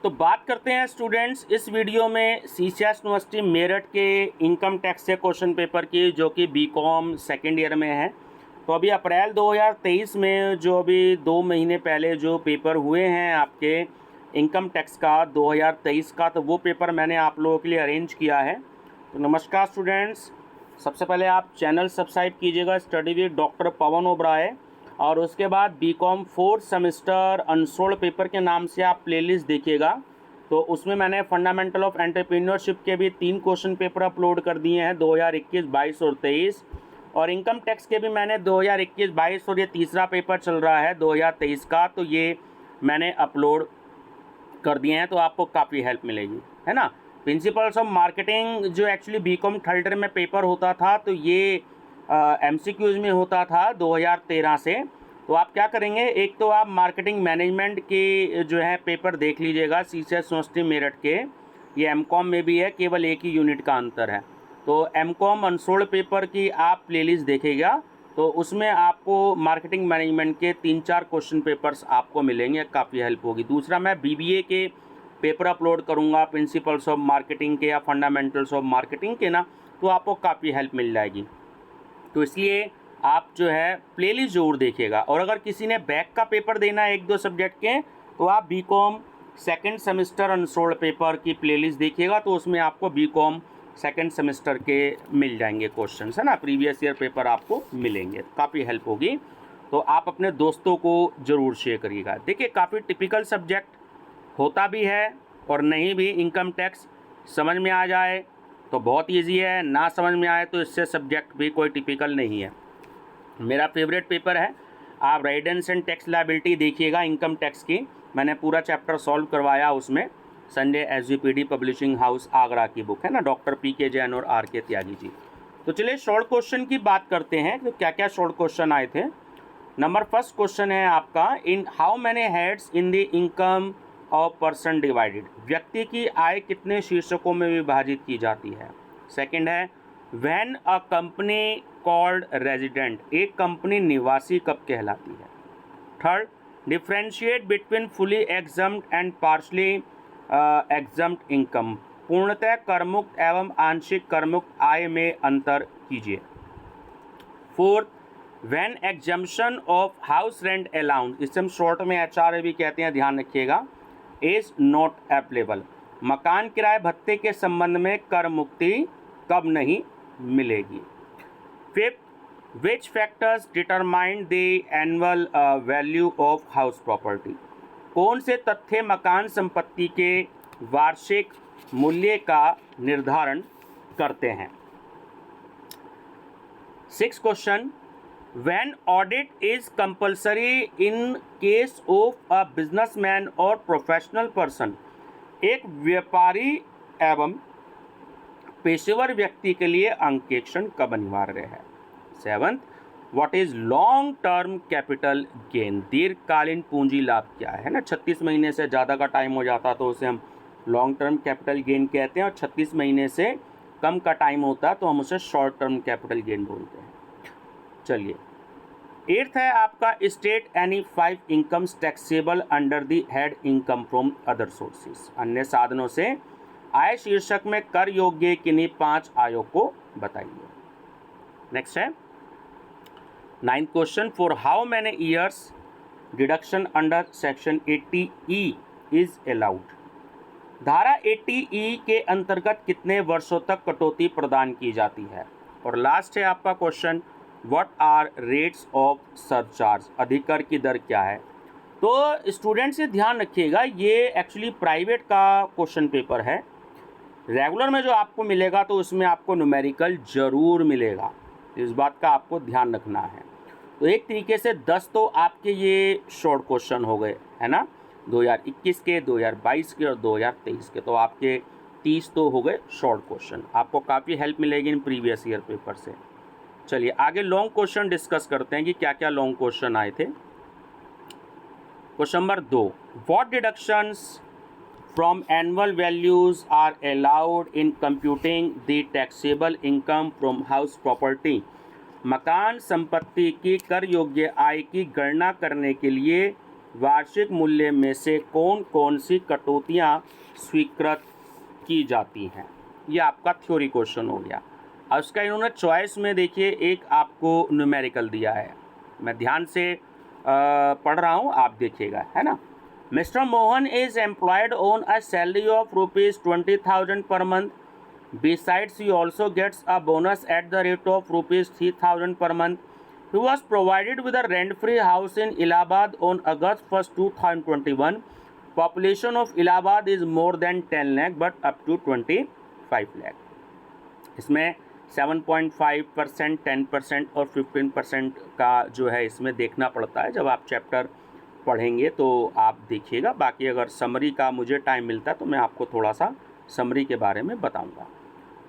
तो बात करते हैं स्टूडेंट्स इस वीडियो में सीसीएस यूनिवर्सिटी मेरठ के इनकम टैक्स से क्वेश्चन पेपर की, जो कि बीकॉम सेकेंड ईयर में है। तो अभी अप्रैल 2023 में जो अभी 2 महीने पहले जो पेपर हुए हैं आपके इनकम टैक्स का 2023 का, तो वो पेपर मैंने आप लोगों के लिए अरेंज किया है। तो नमस्कार स्टूडेंट्स, सबसे पहले आप चैनल सब्सक्राइब कीजिएगा स्टडी विद डॉक्टर पवन ओबराय, और उसके बाद BCom 4th semester unsolved paper के नाम से आप प्लेलिस्ट देखिएगा। तो उसमें मैंने फंडामेंटल ऑफ एंटरप्रेन्योरशिप के भी 3 क्वेश्चन पेपर अपलोड कर दिए हैं 2021, 22 और 23, और इनकम टैक्स के भी मैंने 2021, 22 और ये तीसरा पेपर चल रहा है 2023 का, तो ये मैंने अपलोड कर दिए हैं। तो आपको काफ़ी हेल्प मिलेगी, है ना। प्रिंसिपल्स ऑफ मार्केटिंग जो एक्चुअली बीकॉम थर्ड ईयर में पेपर होता था, तो ये एमसीक्यूज में होता था 2013 से। तो आप क्या करेंगे, एक तो आप मार्केटिंग मैनेजमेंट के जो है पेपर देख लीजिएगा सीसीएस यूनिवर्सिटी मेरठ के, ये एमकॉम में भी है, केवल एक ही यूनिट का अंतर है। तो एमकॉम अनसोल्ड पेपर की आप प्लेलिस्ट देखिएगा, तो उसमें आपको मार्केटिंग मैनेजमेंट के 3-4 क्वेश्चन पेपर्स आपको मिलेंगे, काफ़ी हेल्प होगी। दूसरा, मैं बीबीए के पेपर अपलोड करूँगा प्रिंसिपल्स ऑफ मार्केटिंग के या फंडामेंटल्स ऑफ मार्केटिंग के ना, तो आपको काफ़ी हेल्प मिल जाएगी। तो इसलिए आप जो है प्लेलिस्ट ज़रूर देखिएगा। और अगर किसी ने बैक का पेपर देना है 1-2 सब्जेक्ट के, तो आप BCom second semester unsolved paper की प्लेलिस्ट देखिएगा, तो उसमें आपको बीकॉम सेकेंड सेमेस्टर के मिल जाएंगे क्वेश्चन, है ना, प्रीवियस ईयर पेपर आपको मिलेंगे, काफ़ी हेल्प होगी। तो आप अपने दोस्तों को ज़रूर शेयर करिएगा। देखिए, काफ़ी टिपिकल सब्जेक्ट होता भी है और नहीं भी। इनकम टैक्स समझ में आ जाए तो बहुत ईजी है, ना समझ में आए तो इससे सब्जेक्ट भी कोई टिपिकल नहीं है। मेरा फेवरेट पेपर है, आप रेजिडेंस एंड टैक्स लायबिलिटी देखिएगा इनकम टैक्स की, मैंने पूरा चैप्टर सॉल्व करवाया उसमें। Sanjay SGPD publishing house Agra की बुक है ना, डॉक्टर पीके जैन और आर के त्यागी जी। तो चलिए शॉर्ट क्वेश्चन की बात करते हैं, तो क्या क्या शॉर्ट क्वेश्चन आए थे। नंबर फर्स्ट क्वेश्चन है आपका, in how many heads in the income of person divided, व्यक्ति की आय कितने शीर्षकों में विभाजित की जाती है। सेकंड है, when a company called resident, एक कंपनी निवासी कब कहलाती है। Third, differentiate between fully exempt and partially exempt income, पूर्णतः करमुक्त एवं आंशिक करमुक्त आय में अंतर कीजिए। Fourth, when exemption of house rent allowance, इसे हम शॉर्ट में एचआरए भी कहते हैं, ध्यान रखिएगा, इज नॉट एप्लीकेबल, मकान किराए भत्ते के संबंध में कर मुक्ति कब नहीं मिलेगी। Fifth, which factors determine the annual value of house property, कौन से तथ्य मकान संपत्ति के वार्षिक मूल्य का निर्धारण करते हैं। Six question, When audit is compulsory in case of a businessman or professional person, एक व्यापारी एवं पेशेवर व्यक्ति के लिए अंकेक्षण कब अनिवार्य है। Seventh, what is long term capital gain, दीर्घकालीन पूंजी लाभ क्या है ना, 36 महीने से ज़्यादा का टाइम हो जाता तो उसे हम लॉन्ग टर्म कैपिटल गेन कहते हैं, और 36 महीने से कम का टाइम होता तो हम उसे शॉर्ट टर्म कैपिटल गेन बोलते हैं। चलिए, एट्थ है आपका, state any 5 incomes taxable under the head income from other sources, अन्य साधनों से आय शीर्षक में कर योग्य किन्हीं 5 आयों को बताइए। नेक्स्ट है 9th question, for how many years deduction under section 80E is allowed, धारा 80E के अंतर्गत कितने वर्षों तक कटौती प्रदान की जाती है। और लास्ट है आपका question, what are rates of surcharge, अधिकर की दर क्या है। तो स्टूडेंट्स से ध्यान रखिएगा, ये एक्चुअली प्राइवेट का क्वेश्चन पेपर है, रेगुलर में जो आपको मिलेगा तो उसमें आपको न्यूमेरिकल जरूर मिलेगा, इस बात का आपको ध्यान रखना है। तो एक तरीके से 10 तो आपके ये शॉर्ट क्वेश्चन हो गए, है ना, 2021 के, 2022 के और 2023 के, तो आपके 30 तो हो गए शॉर्ट क्वेश्चन, आपको काफ़ी हेल्प मिलेगी इन प्रीवियस ईयर पेपर से। चलिए आगे लॉन्ग क्वेश्चन डिस्कस करते हैं कि क्या क्या लॉन्ग क्वेश्चन आए थे। Question number 2, what deductions from annual values are allowed in computing the taxable income from house property, मकान संपत्ति की कर योग्य आय की गणना करने के लिए वार्षिक मूल्य में से कौन कौन सी कटौतियाँ स्वीकृत की जाती हैं। ये आपका थ्योरी क्वेश्चन हो गया। अब उसका इन्होंने चॉइस में देखिए एक आपको न्यूमेरिकल दिया है, मैं ध्यान से पढ़ रहा हूँ, आप देखिएगा, है ना। Mister Mohan is employed on a salary of ₹20,000 per month. Besides, he also gets a bonus at the rate of ₹3,000 per month. He was provided with a rent-free house in Allahabad on August 1st, 2021. Population of Allahabad is more than 10 lakh but up to 25 lakh. इसमें 7.5%, 10% और 15% का जो है इसमें देखना पड़ता है। जब आप चैप्टर पढ़ेंगे तो आप देखिएगा। बाकी अगर समरी का मुझे टाइम मिलता है तो मैं आपको थोड़ा सा समरी के बारे में बताऊंगा।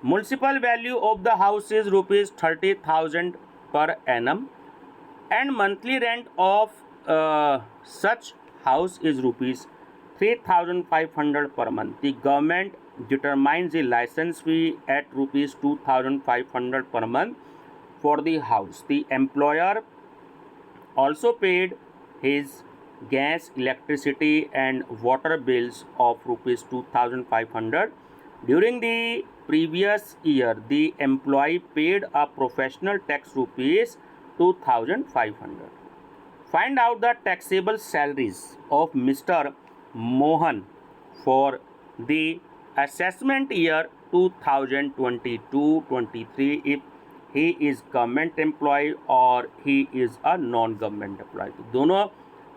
Municipal value of the house is ₹30,000 per annum and monthly rent of such house is ₹3,500 per month. The government determines the license fee at ₹2,500 per month for the house. The employer also paid his gas, electricity and water bills of ₹2,500. During the previous year, the employee paid a professional tax ₹2,500. Find out the taxable salaries of Mr. Mohan for the assessment year 2022-23 if he is government employee or he is a non-government employee. तो दोनों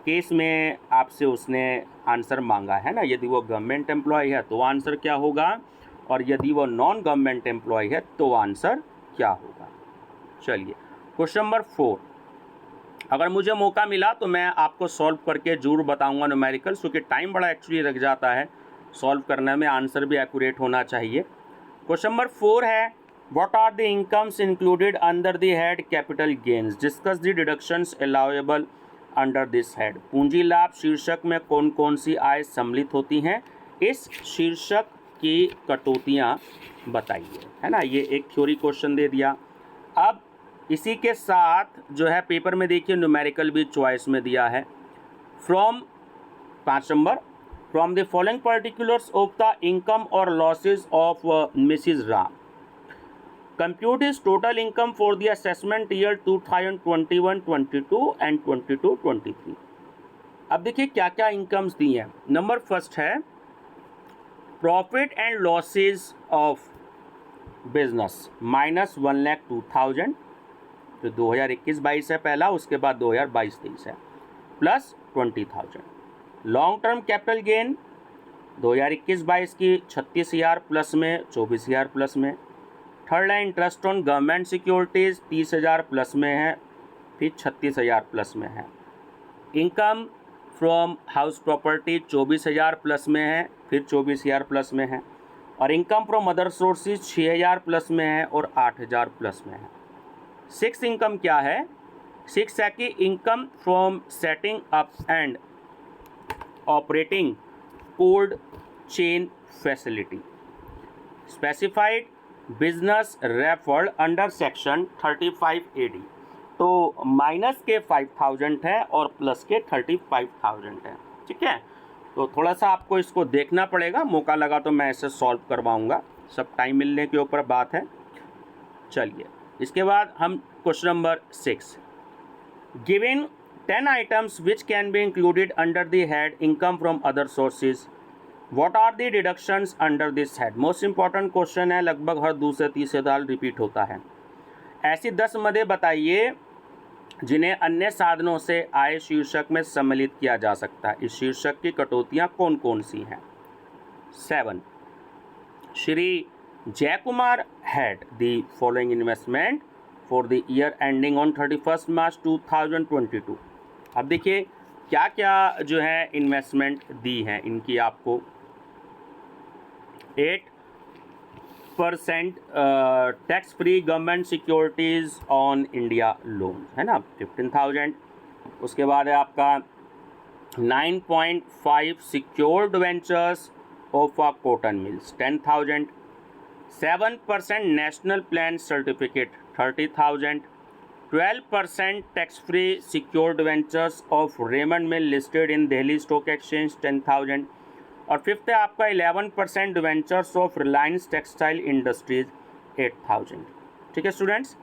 case में आपसे उसने answer मांगा है ना। यदि वो गवर्नमेंट एम्प्लॉय है तो आंसर क्या होगा, और यदि वो नॉन गवर्नमेंट एम्प्लॉय है तो आंसर क्या होगा। चलिए क्वेश्चन नंबर 4, अगर मुझे मौका मिला तो मैं आपको सॉल्व करके जरूर बताऊंगा न्यूमेरिकल, क्योंकि टाइम बड़ा एक्चुअली लग जाता है सॉल्व करने में, आंसर भी एक्यूरेट होना चाहिए। क्वेश्चन नंबर 4 है, what are the incomes included under the head capital gains, discuss the deductions allowable under this head. पूंजी लाभ शीर्षक में कौन कौन सी आय सम्मिलित होती हैं, इस शीर्षक की कटौतियाँ बताइए, है ना। ये एक थ्योरी क्वेश्चन दे दिया। अब इसी के साथ जो है पेपर में देखिए न्यूमेरिकल भी चॉइस में दिया है। From 5 number, from the following particulars of the income और losses of Mrs Ram, compute is total income for the assessment year 2021-22 and 22-23। अब देखिए क्या क्या इनकम्स दी हैं। नंबर फर्स्ट है profit and losses of business -1,02,000, जो 2021-22 है पहला, उसके बाद 2022-23 है, plus 20,000। Long term capital gain 2021-22 की 36,000 प्लस में, 24,000 प्लस में। थर्ड है interest on government securities 30,000 plus में है, फिर 36,000 प्लस में है। Income from house property 24,000 plus में है, फिर 24,000 प्लस में है। और income from other sources 6,000 plus में है और 8,000 प्लस में है। 6 इनकम क्या है, 6 है कि income from setting up and operating cold chain facility specified business referred under section 35 AD। तो माइनस के 5,000 है और प्लस के 35,000 है, ठीक है। तो थोड़ा सा आपको इसको देखना पड़ेगा, मौका लगा तो मैं इसे सॉल्व करवाऊंगा, सब टाइम मिलने के ऊपर बात है। चलिए इसके बाद हम question number 6, given 10 items which can be included under the head income from other sources, what are the deductions under this head. Most important question है, लगभग हर दूसरे तीसरे साल रिपीट होता है। ऐसी 10 मदें बताइए जिन्हें अन्य साधनों से आय शीर्षक में सम्मिलित किया जा सकता है। इस शीर्षक की कटौतियाँ कौन कौन सी हैं। 7, Shri Jaikumar had the following investment for the year ending on 31 March 2022। अब देखिए क्या क्या जो है इन्वेस्टमेंट दी हैं इनकी आपको। 8% tax free government securities on India loan, है ना, 15,000। उसके बाद है आपका 9.5 secured ventures of a cotton mills 10,000। 7% national plan certificate 30,000। 12% tax free secured ventures of Raymond mill listed in Delhi stock exchange 10,000। और फिफ्थ है आपका 11% ventures of Reliance textile industries 8,000। ठीक है स्टूडेंट्स,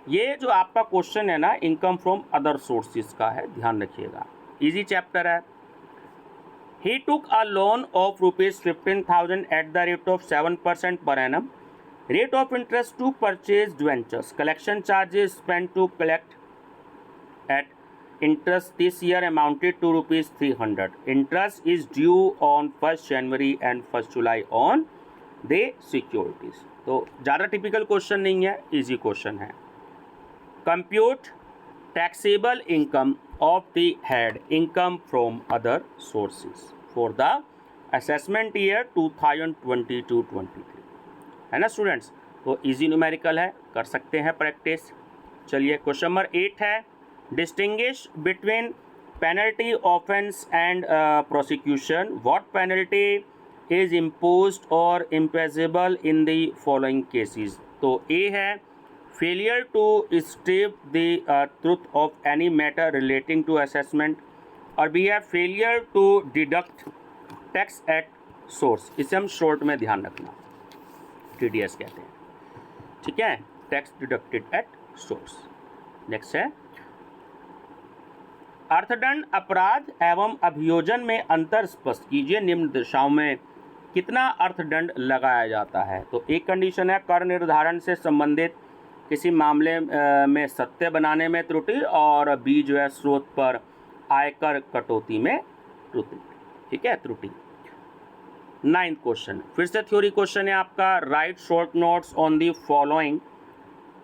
ये जो आपका क्वेश्चन है ना इनकम फ्रॉम अदर सोर्सेज का है, ध्यान रखिएगा, इजी चैप्टर है। He took a loan of ₹15,000 at the rate of 7% per annum, rate of interest to purchased ventures, collection charges spent to collect at interest this year amounted to ₹300. Interest is due on 1st January and 1st July on the securities। तो ज़्यादा typical question नहीं है, easy question है। Compute taxable income of the head income from other sources for the assessment year 2022-23, है ना students. तो easy numerical है, कर सकते हैं प्रैक्टिस। चलिए क्वेश्चन नंबर 8 है, distinguish between penalty offence and prosecution, what penalty is imposed और imposable in the following cases. तो ए है failure to state the truth of any matter relating to assessment, और बी है failure to deduct tax at source. इसे हम short में ध्यान रखना, TDS कहते हैं, ठीक है, tax deducted at source. Next है अर्थदंड अपराध एवं अभियोजन में अंतर स्पष्ट कीजिए, निम्न दिशाओं में कितना अर्थदंड लगाया जाता है। तो एक कंडीशन है कर निर्धारण से संबंधित किसी मामले में सत्य बनाने में त्रुटि, और बी जो है स्रोत पर आयकर कटौती में त्रुटि, ठीक है, त्रुटि। 9th क्वेश्चन फिर से थ्योरी क्वेश्चन है आपका, right short notes on the following,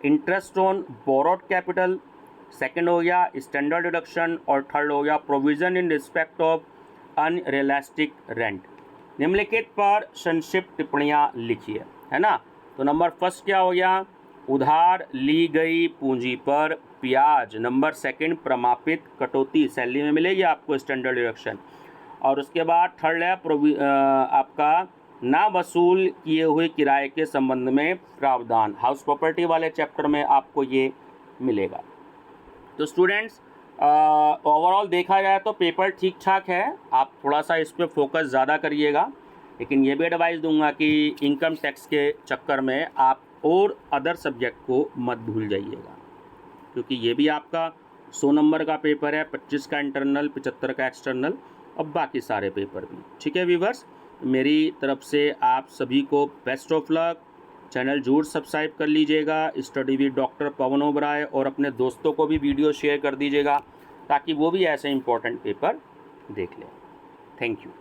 interest on borrowed capital, second हो गया स्टैंडर्ड डिडक्शन, और थर्ड हो गया provision in respect of unrealistic rent. निम्नलिखित पर संक्षिप्त टिप्पणियाँ लिखिए, है ना। तो नंबर फर्स्ट क्या हो गया, उधार ली गई पूंजी पर ब्याज। नंबर सेकंड प्रमापित कटौती, सैलरी में मिलेगी आपको स्टैंडर्ड डिडक्शन। और उसके बाद थर्ड है आपका ना वसूल किए हुए किराए के संबंध में प्रावधान, हाउस प्रॉपर्टी वाले चैप्टर में आपको ये मिलेगा। तो स्टूडेंट्स ओवरऑल देखा जाए तो पेपर ठीक ठाक है, आप थोड़ा सा इस पर फोकस ज़्यादा करिएगा, लेकिन ये भी एडवाइस दूंगा कि इनकम टैक्स के चक्कर में आप और अदर सब्जेक्ट को मत भूल जाइएगा, क्योंकि ये भी आपका 100 नंबर का पेपर है, 25 का इंटरनल, 75 का एक्सटर्नल, और बाकी सारे पेपर भी। ठीक है व्यूवर्स, मेरी तरफ से आप सभी को बेस्ट ऑफ लक। चैनल जरूर सब्सक्राइब कर लीजिएगा, स्टडी विद डॉक्टर पवन ओबराय, और अपने दोस्तों को भी वीडियो शेयर कर दीजिएगा ताकि वो भी ऐसे इंपॉर्टेंट पेपर देख लें। Thank you.